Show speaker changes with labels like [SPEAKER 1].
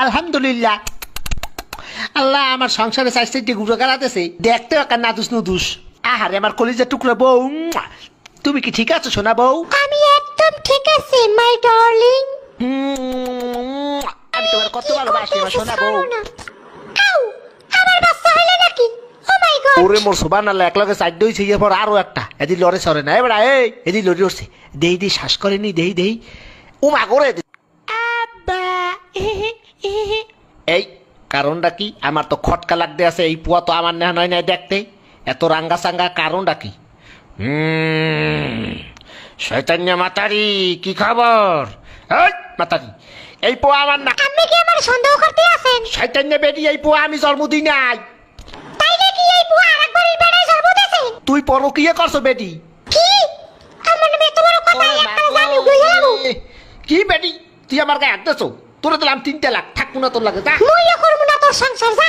[SPEAKER 1] আলহামদুলিল্লাহ। আল্লাহ আমার সংসারে চাইতে গুঁড়ো গাড়াতেছে, দেখতে একটা নাদুস নুদুস। আহারে আমার কলিজার টুকরো বউ, তুমি কি ঠিক আছো সোনা বউ?
[SPEAKER 2] আমি একদম ঠিক আছি মাই ডার্লিং।
[SPEAKER 1] আমি তোমার কত ভালোবাসি আমার সোনা বউ।
[SPEAKER 2] আউ, আমার বাচ্চা হইলো নাকি? ও মাই গড।
[SPEAKER 1] ওরে মোর সুবান আল্লাহ, এক লগে চার দইছে, এরপর আরো একটা এদি লড়ে সরে না। এবার এদি লড়ে উঠছে, দেহি দেহি শ্বাস করেনি, দেহি ও মা করে আব্বা। এই কারণটা কি? আমার তো খটকা লাগতে আছে, এই পুয়া তো আমার নেহা নয় নাই দেখতে, এত রাঙ্গা সাঙ্গা কারণটা কি? শয়তান্য মাতারি, কি খবর? এই মাতারি, এই পোয়া আমার না।
[SPEAKER 2] আপনি কি আমার সন্দেহ করতে আছেন?
[SPEAKER 1] শয়তান্য বেটি, এই পোয়া আমি জন্ম দিই নাই।
[SPEAKER 2] তাইলে কি এই বুয়া আরেকবারের বেড়ায় জন্ম দিয়েছে?
[SPEAKER 1] তুই পরকীয়া করছো বেটি?
[SPEAKER 2] কি? আমার নামে এত বড় কথা, একটা জানি বুঝে যাবো।
[SPEAKER 1] কি বেটি, তুই আমার গায়ে হাত দিছো? তোরে দিলাম 3 লাখ, থাকবো না তোর লাগে, যা।
[SPEAKER 2] মুইও করবো না তোর সংসার, যা।